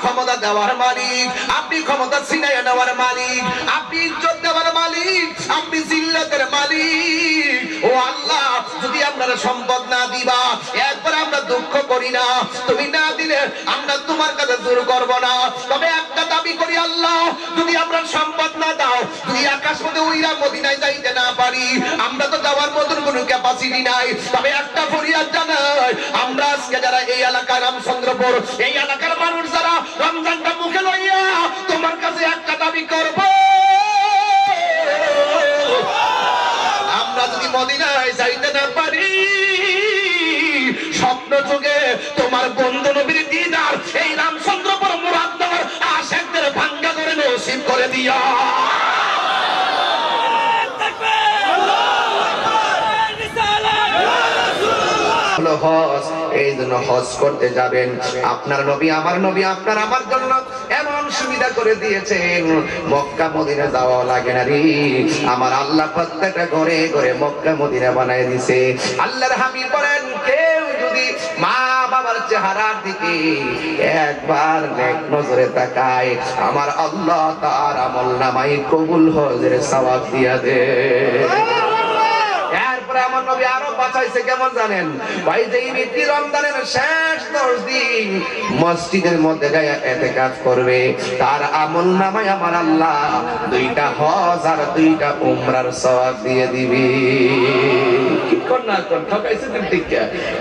ক্ষমতা দেওয়ার মালিক, আপনি ক্ষমতা ছিনাইয়া নেওয়ার মালিক, আপনি ইজ্জত দেওয়ার মালিক, আপনি জিল্লাতের মালিক। ও আল্লাহ, যদি আপনারা সম্পদ না দিবা, একবার আমরা দুঃখ করি না, তুমি না দিলে আমরা তোমার কাছে জোর করব না। তবে একটা দাবি করি আল্লাহ, যদি আমরা সম্পদ না দাও, যদি আকাশ পথে উইরা মদিনায় যাইতে না পারি, আমরা তো যাওয়ার মতন কোনো ক্যাপাসিটি নাই। তবে একটা ফরিয়াদ জানাই, আমরা আজকে যারা এই এলাকার রামচন্দ্রপুর, এই এলাকার মানুষ যারা রমজানটা মুখে লইয়া তোমার কাছে একটা দাবি করব, আমরা যদি মদিনায় যাইতে না পারি, স্বপ্ন যুগে তোমার বন্ধু নবীর দিদার এই রামচন্দ্রপুর মুরাদনগর আশেকদের ভাঙ্গা করে নসিব করে দিও। হজ, এই জন্য হজ করতে যাবেন, আপনার নবী আমার নবী আপনার আমার জন্য এমন সুবিধা করে দিয়েছেন, মক্কা মদিনা যাওয়া লাগে না রে। আমার আল্লাহ প্রত্যেকটা ঘরে ঘরে মক্কা মদিনা বানায় দিছে। আল্লাহর হাবিব বলেন, কেউ যদি মা বাবার চেহারার দিকে একবার নেক নজরে তাকায়, আমার আল্লাহ তার আমল নামায় কবুল হজের সওয়াব দিয়া দেয়। আমার নবী আরো বাঁচাইছে কেমন জানেন ভাই, যে ব্যক্তি রমজানের শেষ 10 দিন মসজিদের মধ্যে গায়া ইতিকাফ করবে, তার আমল নামায় আমার আল্লাহ 2টা হজ আর 2টা উমরার সওয়াব দিয়ে দিবে। কি করনা কোন ঠকাইছে ঠিক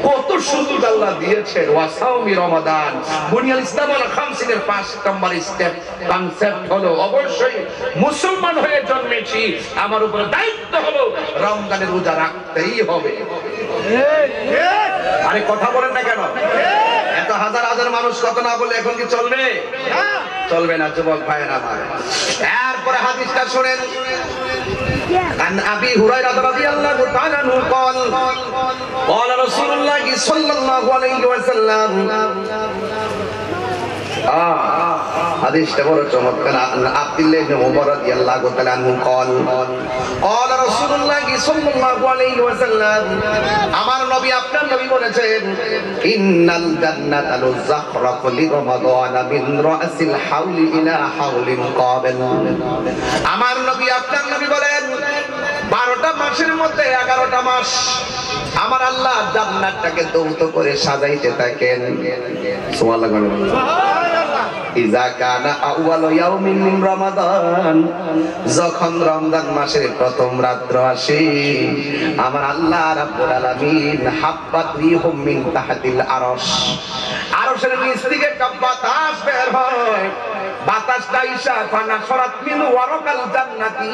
কত সুযোগ আল্লাহ দিয়েছেন। ওয়াসাউমি রমাদান, বুনিয়াল ইসলামুল খামসিনের 5 নম্বর স্টেপ কনসেপ্ট হলো, অবশ্যই মুসলমান হয়ে জন্মেছি, আমার উপর দায়িত্ব হলো রমজানের রোজা রাখতেই হবে। আরে কথা বলেন না কেন? এত হাজার হাজার মানুষ কত না বলে এখন কি চলবে? চলবে না যুবক ভাইয়েরা আমার। এরপরে হাদিসটা শুনেন, عن أبي هريرة رضي الله تعالى عنه قال قال رسول الله صلى الله عليه وسلم হাদিসটা বড় চমৎকার। আব্দুল্লাহ ইবনে উমর রাদিয়াল্লাহু তাআলা আনহু قال قال رسول الله صلى الله عليه وسلم, আমার নবী আপনার নবী বলেছেন, ইন্নাল জান্নাতা লুযাখরাফু লিরমাদান মিন রাসিল হাওলি ইলা হাওলিন কাবিল। আমার নবী আপনার নবী বলেন, 12টা মাসের মধ্যে 11টা মাস আমার আল্লাহ জান্নাতটাকে দৌত করে সাজাইতে থাকেন। সুবহানাল্লাহ। ইজা কানা আউয়ালু ইয়াউমিন মিন রমাদান, যখন রমজান মাসের প্রথম রাত্র আসে, আমার আল্লাহ রাব্বুল আলামিন হাব্বাত রিহুম মিন তাহতিল আরশ, আরশের নিচ থেকে একটা বাতাস বের হয়, বাতাসটা আইসা ফানা সরাত মিন ওয়ারাকাল জান্নাতি,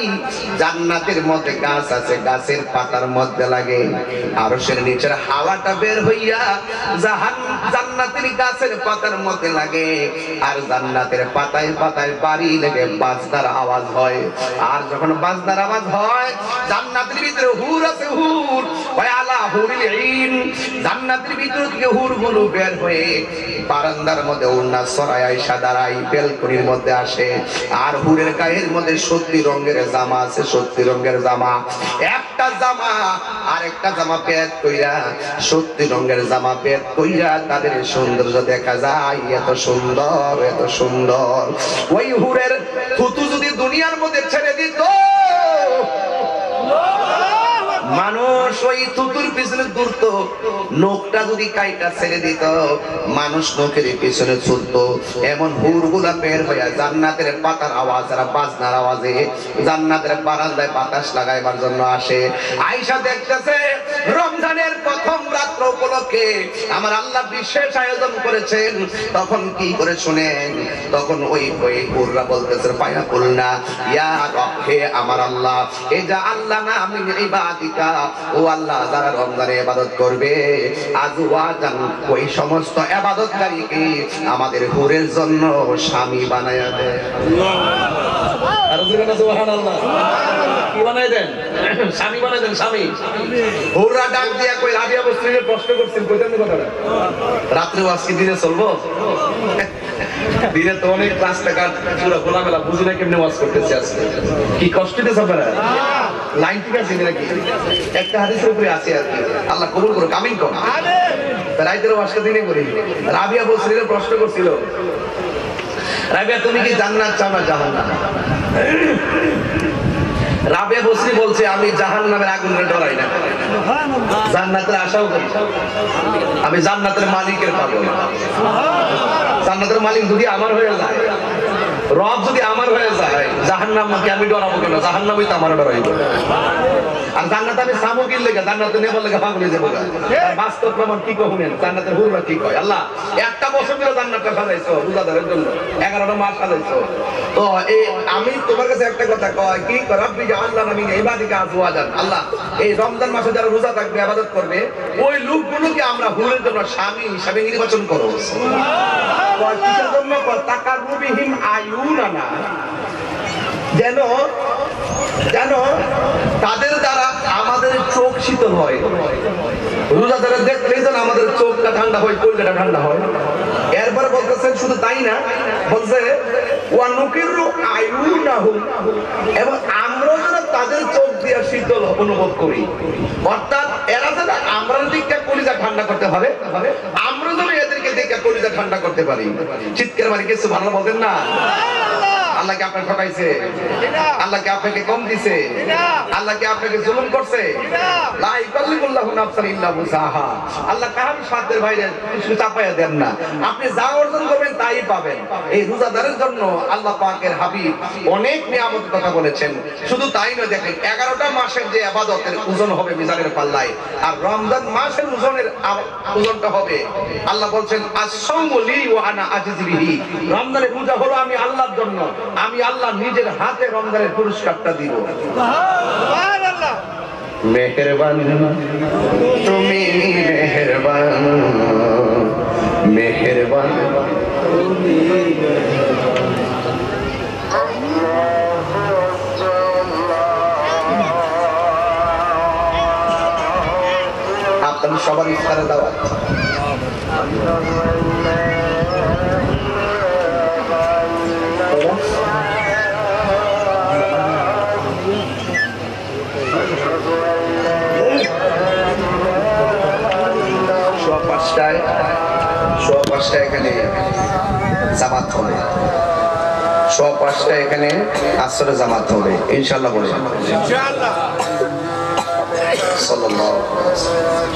জান্নাতের মধ্যে গাছ আছে, গাছের পাতার মধ্যে লাগে, আরশের নিচের হাওয়াটা বের হইয়া জান্নাতের গাছের পাতার মধ্যে লাগে, আর জান্নাতের পাতায় পাতায় বাড়ি লেগে বাজনার আওয়াজ হয়। আর যখন বাজনার আওয়াজ হয়, জান্নাতের ভিতরে হুর আছে, হুর ওয়া আলা হুরিল ঈন, জান্নাতের ভিতর থেকে হুরগুলো বের হয়ে বারান্দার মধ্যে উন্না সরায় আইসা দাঁড়ায়, বেলকনির মধ্যে আসে। আর হুরের গায়ের মধ্যে 70 রঙের জামা আছে, 70 রঙের জামা, একটা জামা আরেকটা জামা পেট কইরা, 70 রঙের জামা পেট কইরা তাদের সৌন্দর্য দেখা যায়। এত সুন্দর, এত সুন্দর। ওই হুরের থুতু যদি দুনিয়ার মধ্যে ছেড়ে দিত, মানুষ ওই থুতুর পিছনে দৌড়ত, নখটা যদি কাইটা ছেড়ে দিত, মানুষ নখের পিছনে ছুটত। এমন হুরগুলা বের হইয়া জান্নাতের পাতার আওয়াজ আর বাজনার আওয়াজে জান্নাতের বারান্দায় বাতাস লাগাইবার জন্য আসে। আয়েশা দেখতেছে রমজানের প্রথম রাত্র উপলক্ষে আমার আল্লাহ বিশেষ আয়োজন করেছেন। তখন কি করে শুনেন, তখন ওই হুররা বলতেছে, পায়া কুলনা ইয়া রব, হে আমার আল্লাহ, এ যা আল্লাহ না আমি ইবাদিকা, ও আল্লাহ যারা রমজানে ইবাদত করবে, আজওয়াজান, ওই সমস্ত ইবাদতকারীকে আমাদের হুরের জন্য স্বামী বানায়া দেয়। আর বলেন সুবহানাল্লাহ। কি বানায় দেন? স্বামী বানায় দেন, স্বামী। হুররা ডাক দিয়া কই, রাবিয়া বস্ত্রীকে প্রশ্ন করছেন, কইতেন না কথাটা, রাত্রে আজকে দিনে চলবো? দিনে তো অনেক রাস্তাঘাট পুরো খোলামেলা, বুঝি না কেমনে ওয়াজ করতেছে আজকে। কি কষ্ট দিতেছে আপনারা? লাইন ঠিক আছে নাকি? একটা হাদিসের উপরে আছে আর কি। আল্লাহ কবুল করুক, আমিন করুন। রাইতের ওয়াজটা দিনে করি। রাবিয়া বস্ত্রীকে প্রশ্ন করছিল, রাবিয়া তুমি কি জান্নাত চাও না জাহান্নাম? রাবিয়া বসরি বলছে আমি জাহান্নামের আগুনে ডরাই না, জান্নাতের আশাও করি। আমি জান্নাতের মালিকের পাগল। জান্নাতের মালিক যদি আমার হয়ে যায়, রব যদি আমার হয়ে যায়, জাহান্নামকে আমি ডরাবো কেন? জাহান্নামই তো আমার ডরাইব। আর জান্নাত আমি সামু কিনলে জান্নাতে নেবার লেগে পাগলে যাবো। বাস্তব প্রমাণ কি কখনেন জান্নাতের হুররা কি কয়? আল্লাহ একটা বছর ধরে জান্নাতটা সাজাইছো রোজাদারের জন্য, 11টা মাস সাজাইছো। তো এই আমি তোমার কাছে একটা কথা কয়, কি রব্বি জাআলনা মিন ইবাদিকা আজওয়াজান, আল্লাহ এই রমজান মাসে যারা রোজা থাকবে, ইবাদত করবে, ওই লোকগুলোকে আমরা হুরের জন্য স্বামী হিসাবে নির্বাচন করব। সুবহানাল্লাহ। কিসের জন্য? তাকাররুবিহিম আয়ুনানা, যেন যেন তাদের দ্বারা আমাদের চোখ শীতল হয়। রোজাদারের দেখলেই যেন আমাদের চোখটা ঠান্ডা হয়, কলিজাটা ঠান্ডা হয়। এরপরে বলতেছেন শুধু তাই না, বলছে ওয়া নুকিরু আয়ুনাহুম, এবং আমরা যেন তাদের চোখ দিয়ে শীতল অনুভব করি। অর্থাৎ এরা যেন আমরা দিকে কলিজা ঠান্ডা করতে পারে, আমরা যেন এদেরকে দেখে কলিজা ঠান্ডা করতে পারি। চিৎকার মারি কিছু ভালো বলেন না? আল্লাহ কি আপনাকে ঠকাইছে? আল্লাহ কি আপনাকে কম দিছে? আল্লাহ কি আপনাকে জুলুম করছে? লা ইকাল্লিমুল্লাহু নাফসান ইল্লা বুসাহা। আল্লাহ কাহার সাধ্যের বাইরে কিছু চাপায়া দেন না। আপনি যা অর্জন করবেন তাই পাবেন। এই রোজাদারের জন্য আল্লাহ পাকের হাবিব অনেক নিয়ামতের কথা বলেছেন। শুধু তাই নয়, দেখেন 11টা মাসের যে ইবাদতের ওজন হবে মিজানের পাল্লায়, আর রমজান মাসের ওজনটা হবে, আল্লাহ বলছেন আস-সাওমু লি ওয়া আনা আজিজু বিহি। রমজানের রোজা হলো আমি আল্লাহর জন্য, আমি আল্লাহ নিজের হাতে রমজানের পুরস্কারটা দিব। সুবহানাল্লাহ। মেহেরবান তুমি, মেহেরবান মেহেরবান তুমি। আপনাদের সবার ইফতারে দাওয়াত। সোয়া পাঁচটায় এখানে জামাত হবে, সোয়া পাঁচটায় এখানে আসরে জামাত হবে ইনশাআল্লাহ। বলে ইনশাআল্লাহ। সাল্লাল্লাহু আলাইহি ওয়াসাল্লাম।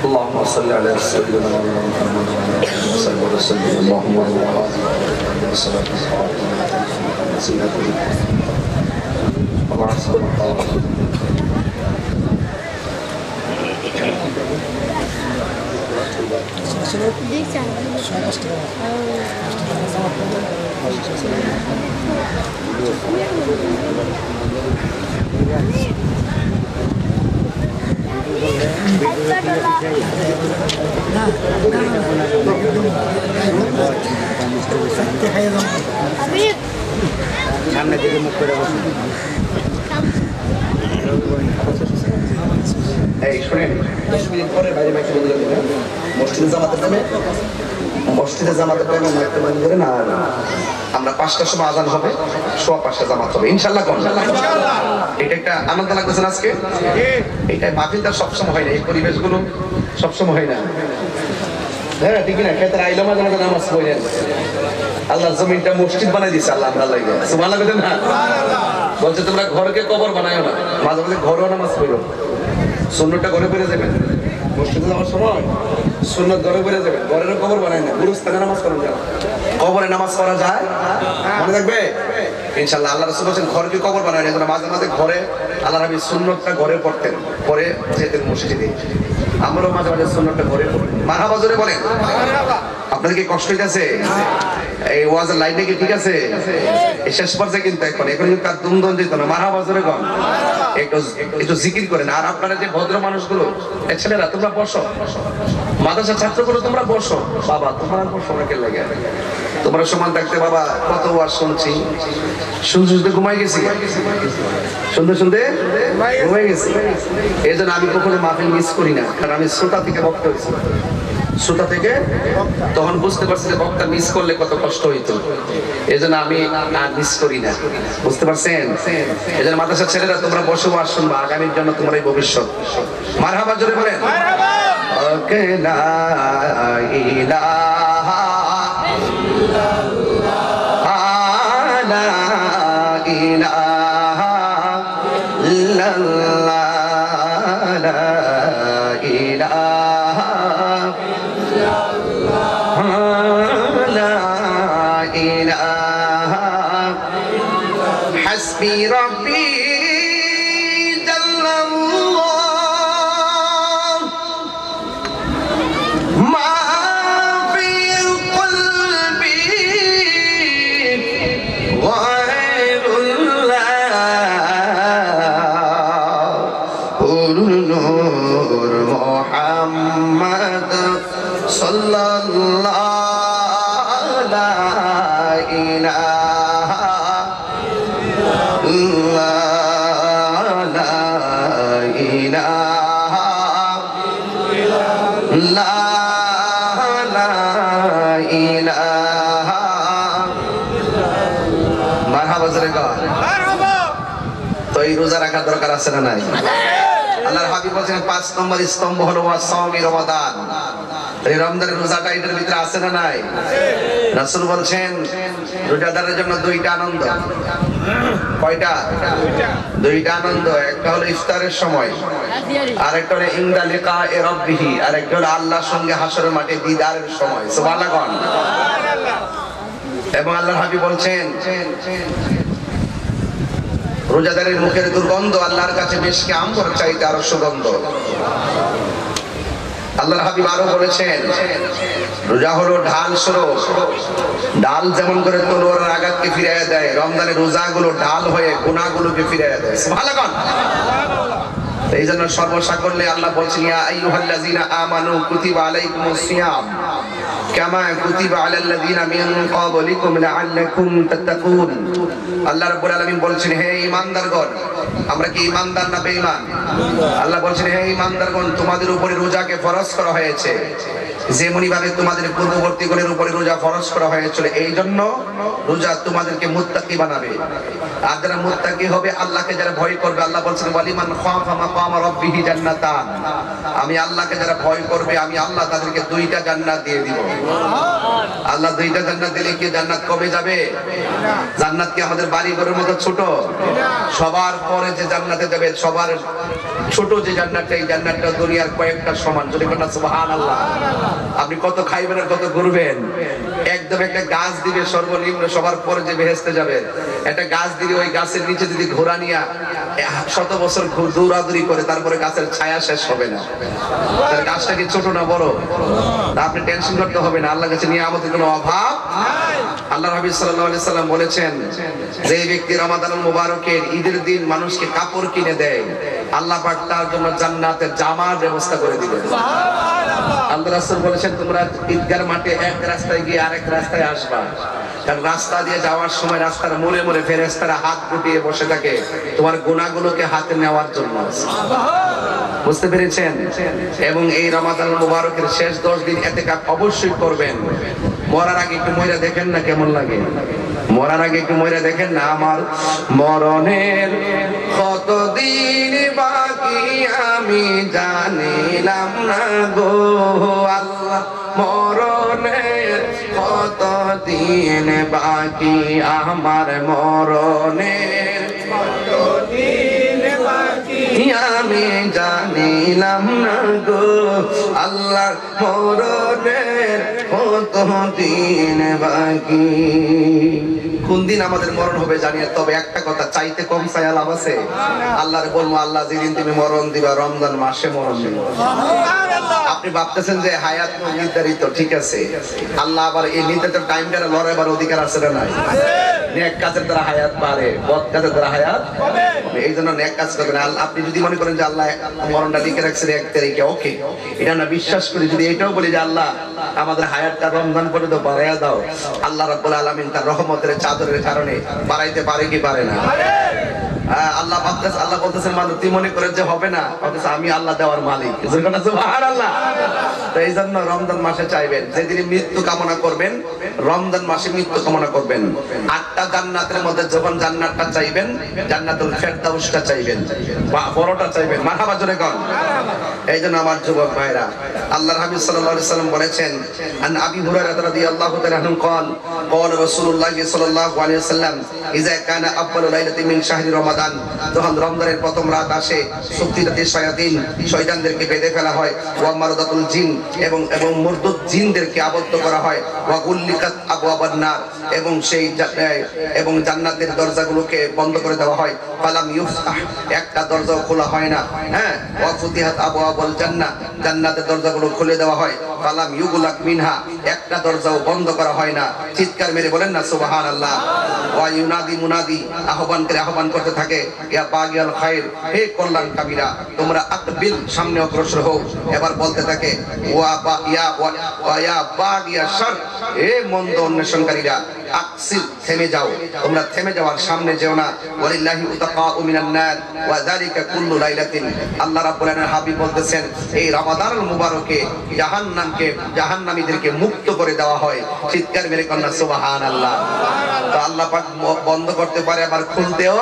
اللهم صل على سيدنا محمد وصلى الله وسلم اللهم والصلاة والسلام সামনে দিকে মুখ করে বসুন। এই শুনেন, 10 মিনিট পরে বাইরে মাইকে বলে দেবেন মসজিদে জামাতের নামে মসজিদে জামাতের টাইমে মাইকটা বন্ধ করে না, আমরা 5টার সময় আজান হবে, 5:15 জামাত হবে ইনশাআল্লাহ। কোন এটা একটা আনন্দ লাগতেছে না আজকে? এইটাই মাহফিলটা সবসময় হয় না, এই পরিবেশগুলো সবসময় হয় না। হ্যাঁ ঠিক না, খেতে আইলাম মাঝে নামাজ পড়েন, আল্লাহর জমিনটা মসজিদ বানাই দিছে আল্লাহ, আমরা লাগে সুবহানাল্লাহ বলেন না? বলছে তোমরা ঘরকে কবর বানায়ো না, মাঝে মাঝে ঘরেও নামাজ পড়ো, সুন্নতটা ঘরে পড়ে যাবেন, মসজিদে যাওয়ার সময় সুন্নত ঘরে পড়ে যাবেন, ঘরের কবর বানায় না, গুরুস্থানে নামাজ পড়া যায়, কবরে নামাজ পড়া যায়, মনে থাকবে ইনশাআল্লাহ। আল্লাহ রাসূল বলেছেন ঘরকে কবর বানায় না, মাঝে মাঝে ঘরে আল্লাহ নবী সুন্নতটা ঘরে পড়তেন, পরে যেতেন মসজিদে, আমরাও মাঝে মাঝে সুন্নতটা ঘরে পড়ি। মারহাবা জোরে বলেন। আপনাদের কি কষ্ট হইতাছে? এই ওয়াজের লাইনে কি ঠিক আছে? এই শেষ পর্যায়ে কিন্তু এখন কিন্তু তার দুমদন যেত না, মারহাবা জোরে কম, একটু জিকির করেন। আর আপনারা যে ভদ্র মানুষগুলো, ছেলেরা তোমরা বসো, মাদ্রাসার ছাত্রগুলো তোমরা বসো, বাবা তোমরা বসো, অনেকের লাগে তোমরা সমান থাকতে বাবা কত ওয়াজ শুনছি, শুনতে ঘুমাই গেছি, শুনতে ঘুমাই গেছি। এই জন্য আমি কখনো মাহফিল মিস করি না, কারণ আমি শ্রোতা থেকে বক্তা হয়েছি, শ্রোতা থেকে তখন বুঝতে পারছি যে বক্তা মিস করলে কত কষ্ট হইতো, এই জন্য আমি আর মিস করি না, বুঝতে পারছেন? এই জন্য মাদ্রাসার ছেলেরা তোমরা বসে ওয়াজ শুনবা, আগামীর জন্য তোমার এই ভবিষ্যৎ। মারহাবা জোরে বলেন। লা ইলাহা حسبي ربي جل الله ما في قلبي غير الله نور محمد صلى الله لا إله তো এই রোজা রাখার দরকার আছে না নাই? আল্লাহর হাবিব বলেছেন 5 নম্বর স্তম্ভ হলো সাওমি রমাদান। এই রমজানের রোজাটা এটার ভিতরে আছে না নাই? রাসূল বলছেন রোজাদারের জন্য দুইটা আনন্দ। কয়টা? দুইটা আনন্দ। একটা হলো ইফতারের সময়, আর একটা হলো ইনদা লিকায়ে রাব্বিহি, আর একটা হলো আল্লাহর সঙ্গে হাশরের মাঠে দিদারের সময়। সুবহানাল্লাহ। এবং আল্লাহর হাবিব বলছেন রোজাদারের মুখের দুর্গন্ধ আল্লাহর কাছে মিশকে আম্বর চাইতে আরো সুগন্ধ। আল্লাহর হাবিব আরো বলেছেন রোজা হলো ঢাল স্বরূপ, ডাল যেমন করে তলোয়ারের আঘাতকে ফিরিয়ে দেয়, রমজানের রোজাগুলো ঢাল হয়ে গুনাহগুলোকে ফিরিয়ে দেয়। সুবহানাল্লাহ। এই জন্য সর্বসাকল্যে আল্লাহ বলছেন ইয়া আইয়ুহাল্লাযীনা আমানু কুতিবা আলাইকুমুস সিয়াম কামা কুতিবা আলাল লাযীনা মিন ক্বাবলিকুম লাআল্লাকুম তাত্তাকুন। আল্লাহ রাব্বুল আলামিন বলছেন হে ঈমানদারগণ, আমরা কি ঈমানদার না বেঈমান? আল্লাহ বলছেন হে ঈমানদারগণ, তোমাদের উপরে রোজাকে ফরজ করা হয়েছে যেমনি ভাবে তোমাদের পূর্ববর্তীগণের উপরে রোজা ফরজ করা হয়েছিল। এই জন্য রোজা তোমাদেরকে মুত্তাকি বানাবে, আর যারা মুত্তাকি হবে, আল্লাহকে যারা ভয় করবে, আল্লাহ বলছেন ওয়ালিমান খাফা মাকামা রাব্বিহি জান্নাতান, আমি আল্লাহকে যারা ভয় করবে আমি আল্লাহ তাদেরকে দুইটা জান্নাত দিয়ে দিব। আল্লাহ দুইটা জান্নাত দিলে কি জান্নাত কমে যাবে? জান্নাত কি আমাদের বাড়ি ঘরের মতো ছোট? সবার পরে যে জান্নাতে যাবে, সবার ছোট যে জান্নাতটা, এই জান্নাতটা দুনিয়ার কয়েকটা সমান। যদি কোন সুবহানাল্লাহ। আপনি কত খাইবেন আর কত ঘুরবেন? একদম একটা গাছ দিবে সর্বনিম্ন, সবার পরে যে বেহেশতে যাবে একটা গাছ দিবে, ওই গাছের নিচে যদি ঘোড়া নিয়া 100 বছর দৌড়াদৌড়ি করে তারপরে গাছের ছায়া শেষ হবে না। তার গাছটা কি ছোট না বড়? আপনি টেনশন করতে হবে না, আল্লাহর কাছে নিয়ে আমাদের কোনো অভাব নাই। আল্লাহর হাবিব সাল্লাল্লাহু আলাইহি সাল্লাম বলেছেন যে ব্যক্তি রমাদানুল মুবারকের ঈদের দিন মানুষকে কাপড় কিনে দেয়, আল্লাহ পাক তার জন্য জান্নাতের জামার ব্যবস্থা করে দিবেন। আল্লাহ রাসূল বলেছেন তোমরা ঈদগার মাঠে এক রাস্তায় গিয়ে আরেক রাস্তায় আসবা, কারণ রাস্তা দিয়ে যাওয়ার সময় রাস্তার মোড়ে মোড়ে ফেরেশতারা হাত গুটিয়ে বসে থাকে তোমার গুনাহগুলোকে হাতে নেওয়ার জন্য। বুঝতে পেরেছেন? এবং এই রমাদান মুবারকের শেষ 10 দিন ইতিকাফ অবশ্যই করবেন। মরার আগে একটু মইরা দেখেন না কেমন লাগে, মরার আগে একটু মইরা দেখেন না। আমার মরণের কতদিন বাকি আমি জানিলাম না গো আল্লাহ, মরণের কতদিন বাকি আমার মরণের কতদিন বাকি আমি জানিলাম না গো আল্লাহ, মরণের কতদিন বাকি। কোন দিন আমাদের মরণ হবে জানি না, তবে একটা কথা, চাইতে কম চাই লাভ আছে? আল্লাহরে বলবো আল্লাহ যেদিন তুমি মরণ দিবা রমজান মাসে মরণ দিবা। আপনি ভাবতেছেন যে হায়াত নির্ধারিত, ঠিক আছে, আল্লাহ আবার এই নির্ধারিত টাইমটা লড়াইবার অধিকার আছে না নাই? নেক কাজের দ্বারা হায়াত বাড়ে, বদ কাজের দ্বারা হায়াত কমে। এই জন্য নেক কাজ করবেন। আপনি যদি মনে করেন যে আল্লাহ মরণটা লিখে রাখছেন 1 তারিখে, ওকে, এটা না বিশ্বাস করি, যদি এটাও বলি যে আল্লাহ আমাদের হায়াতটা রমজান পর্যন্ত বাড়াইয়া দাও, আল্লাহ রাব্বুল আলামিন তার রহমতের চাদরের কারণে বাড়াইতে পারে কি পারে না? আল্লাহ ভাবতেছে, আল্লাহ বলতেছেন মানুষ তুই মনে করে যে হবে না, অথচ আমি আল্লাহ দেওয়ার মালিক। সুবহানাল্লাহ। তো এই জন্য রমজান মাসে চাইবেন, যেদিন মৃত্যু কামনা করবেন রমজান মাসে মৃত্যু কামনা করবেন। 8টা জান্নাতের মধ্যে যখন জান্নাতটা চাইবেন, জান্নাতুল ফেরদাউসটা চাইবেন, বড়টা চাইবেন। মারহাবা জোরে কোন। এই জন্য আমার যুবক ভাইরা, আল্লাহর হাবিব সাল্লাল্লাহু আলাইহি সাল্লাম বলেছেন, আন আবি হুরায়রা রাদিয়াল্লাহু তাআলা আনহু قال قال رسول الله صلى الله عليه وسلم اذا كان اول ليله من شهر رمضان, যখন রমজানের প্রথম রাত আসে, সুক্তিরাতে শায়াতিন, শয়তানদেরকে বেঁধে ফেলা হয়, ওয়া মারদাতুল জিন, এবং মুরদুদ জিনদেরকে আবদ্ধ করা হয়, ওয়া গুল্লিকাত আবওয়াবান নার, এবং জান্নাতের দরজাগুলোকে বন্ধ করে দেওয়া হয়, ফালাম ইউফতাহ, একটা দরজাও খোলা হয় না, হ্যাঁ, ওয়া ফুতিহাত আবওয়াবুল জান্নাহ, জান্নাতের দরজাগুলো খুলে দেওয়া হয়, ফালাম ইউগলাক মিনহা, একটা দরজাও বন্ধ করা হয় না। চিৎকার মেরে বলেন না সুবহানাল্লাহ। ওয়া ইউনাদি মুনাদি, আহ্বানকারী আহ্বান করতে থাকে, ইয়া বাগিয়াল খায়র, হে কল্যাণকামীরা তোমরা আকবিল, সামনে অগ্রসর হও। এবার বলতে থাকে, ইয়া বাগিয়া শার, হে মন্দ অন্বেষণকারীরা, আকসিল, থেমে যাও, তোমরা থেমে যাওয়ার সামনে যেও না। ওয়ালিল্লাহি উতাকাউ মিনান নার ওয়া যালিকা কুল্লু লাইলাতিন, আল্লাহ রাব্বুল আলামিন হাবিব বলতেছেন এই রমাদানুল মুবারকে জাহান্নামীদেরকে মুক্ত করে দেওয়া হয়। চিৎকার মেরে কন্যা সুবহানাল্লাহ। তো আল্লাহ পাক বন্ধ করতে পারে, আবার খুলতেও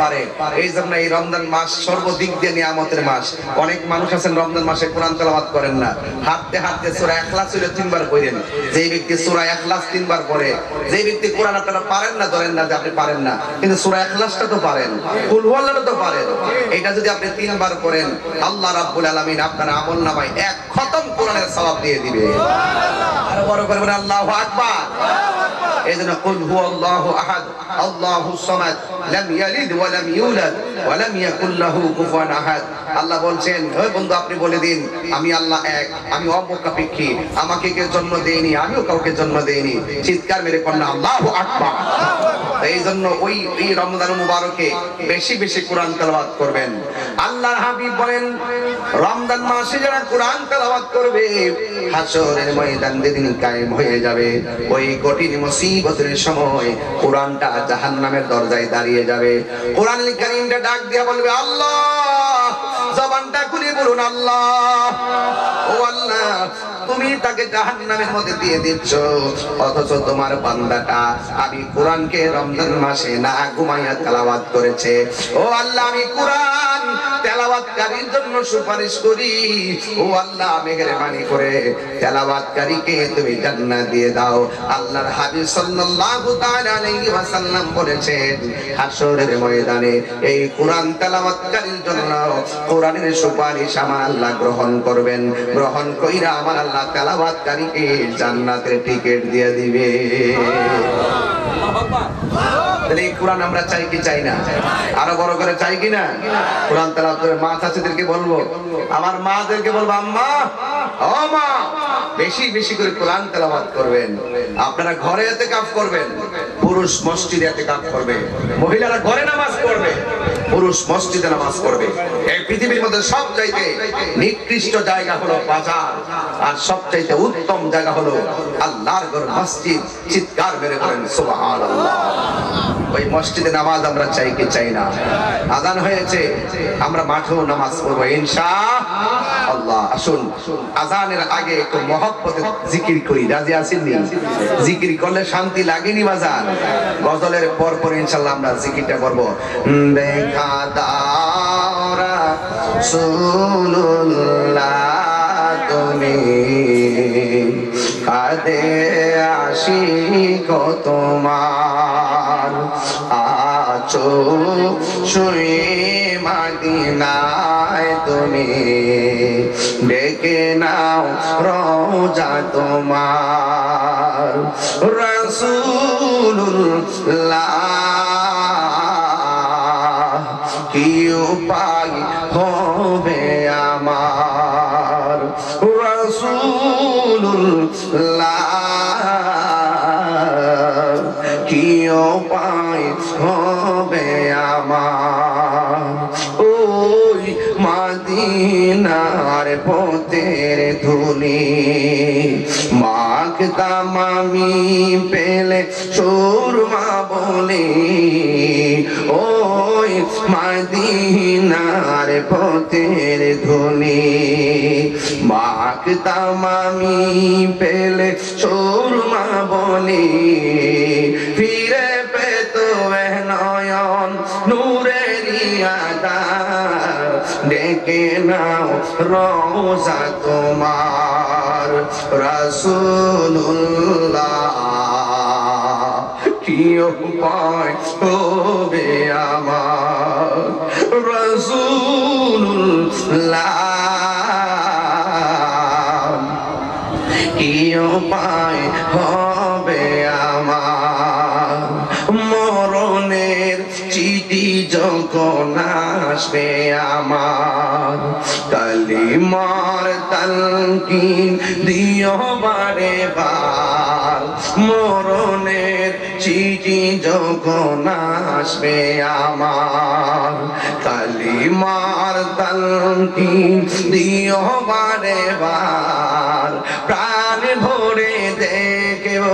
পারে। এই জন্য এই রমজান মাস সর্বদিক দিয়ে নিয়ামতের মাস। অনেক মানুষ আছেন রমজান মাসে কোরআন তেলাওয়াত করেন না, হাঁটতে হাঁটতে সূরা ইখলাস 3 বার পড়েন। যেই ব্যক্তি সূরা ইখলাস 3 বার পড়ে, যেই ব্যক্তি কোরআন আপনারা পারেন না, ধরেন না যে আপনি পারেন না, কিন্তু সূরা ইখলাসটা তো পারেন, কুল হুয়াল্লাহটা তো পারেন, এটা যদি আপনি 3 বার পড়েন, আল্লাহ রাব্বুল আলামিন আপনার আমলনামায় 1 খতম কোরআনের সওয়াব দিয়ে দিবে। আর বড় করে বলেন আল্লাহু আকবার। এইজন্য কুল হুয়াল্লাহু আহাদ আল্লাহুস সামাদ লাম ইয়ালিদ ওয়া লাম ইউলাদ ওয়া লাম ইয়াকুল লাহু কুফুয়ান আহাদ। আল্লাহ বলছেন, হে বন্ধু আপনি বলে দিন আমি আল্লাহ এক, আমি অমুখাপেক্ষী, আমাকে কেউ জন্ম দেয়নি, আমিও কাউকে জন্ম দেইনি। চিৎকার মেরে কন্যা আল্লাহু আকবার। এই জন্য এই রমজান মুবারকে বেশি বেশি কোরআন তেলাওয়াত করবেন। আল্লাহর হাবিব বলেন রমজান মাসে যারা কোরআন তেলাওয়াত করবে হাশরের ময়দান যেদিন কায়েম হয়ে যাবে, ওই কঠিন মুসিবতের সময় কোরআনটা জাহান্নামের দরজায় দাঁড়িয়ে যাবে। কোরআনুল কারীমটা ডাক দিয়ে বলবে আল্লাহ, জবানটা খুলে বলুন আল্লাহ, ও আল্লাহ তুমি তাকে জাহান্নামের মধ্যে দিয়ে দিচ্ছ, অথচ তোমার বান্দাটা আমি কোরআনকে রমজান মাসে না ঘুমাইয়া তেলাওয়াত করেছে। ও আল্লাহ আমি কোরআন তেলাওয়াতকারীর জন্য সুপারিশ করি, ও আল্লাহ মেহেরবানি করে তেলাওয়াতকারীকে তুমি জান্নাত দিয়ে দাও। আল্লাহর হাবিব সাল্লাল্লাহু তাআলা আলাইহি ওয়াসাল্লাম বলেছেন হাশরের ময়দানে এই কোরআন তেলাওয়াতকারীর জন্য কোরআনের সুপারিশ আমার আল্লাহ গ্রহণ করবেন। গ্রহণ কইরা আমার আল্লাহ তেলাওয়াতকারীকে জান্নাতের টিকিট দিয়ে দিবে। তাহলে এই কোরআন আমরা চাই কি চাই না? আরো বড় করে চাই কি না? কোরআন তেলাওয়াত করে মা চাচিদেরকে বলবো, আমার মাদেরকে বলবো আম্মা ও মা বেশি বেশি করে কোরআন তেলাওয়াত করবেন। আপনারা ঘরে ইতিকাফ করবেন, পুরুষ মসজিদে ইতিকাফ করবে, মহিলারা ঘরে নামাজ পড়বে। পুরুষ মসজিদে নামাজ পড়বে। এই পৃথিবীর মধ্যে সবচাইতে নিকৃষ্ট জায়গা হলো বাজার, আর সবচাইতে উত্তম জায়গা হলো আল্লাহর ঘর মসজিদ। চিৎকার মেরে বলেন সুবহানাল্লাহ। ওই মসজিদে নামাজ আমরা চাই কি চাই না? আযান হয়েছে, আমরা মাঠেও নামাজ পড়বো ইনশাআল্লাহ। আসুন আযানের আগে একটু মহব্বতে জিকির করি, রাজি আছেন নি? জিকির করলে শান্তি লাগেনি বাজার? গজলের পর পর ইনশাআল্লাহ আমরা জিকিরটা করব। দেখা দাও রাসূলুল্লাহ তুমি কাঁদে আশিক তোমার, আছো শুয়ে মদিনায় তুমি, ডেকে নাও রওজা তোমার। রাসূলুল্লাহ কি উপায় হবে আমার, রাসূলুল্লাহ কি উপায় হবে আমার। ওই মদিনার পথের ধুলি মাখতাম আমি পেলে সুরমা বলে, ওই মদিনার পথের ধুলি মাখতাম আমি পেলে সুরমা বলে, ফিরে পেত নয়ন নূরেরি আধার, ডেকে নাও রওজা তোমার। রাসূলুল্লাহ কি উপায় হবে আমার, রাসূলুল্লাহ কি উপায় হবে আমার। মরণের চিঠি যখন আসবে আমার, কালিমার তালকিন দিও বারে বার। মরণের চিঠি যখন আসবে আমার, কালিমার তালকিন দিও বারে বার। প্রাণ ভরে দেখব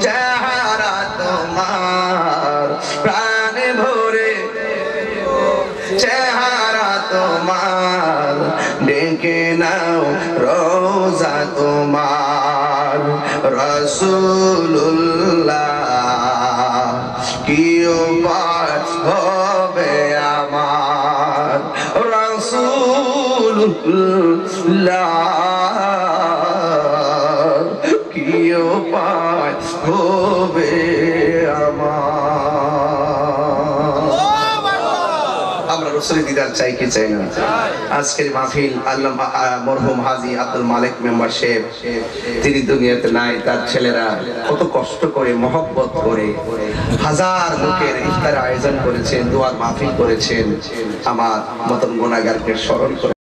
চেহারা তোমার, প্রাণ ভরে চেহারা তোমার, ডেকে নাও রওজা তোমার। রাসূলুল্লাহ কি উপায় হবে আমার, রাসূলুল্লাহ কি উপায় হবে আমার। আমরা রাসূলের দিদার চাই কি চাই না? আজকের মাহফিল আল্লামা মরহুম হাজী আব্দুল মালিক মেম্বার সাহেব, তিনি দুনিয়াতে নাই, তার ছেলেরা কত কষ্ট করে মহব্বত করে হাজার লোকের ইফতার আয়োজন করেছেন, দোয়ার মাহফিল করেছেন। আমার মতন গুনাহগারকে স্মরণ করে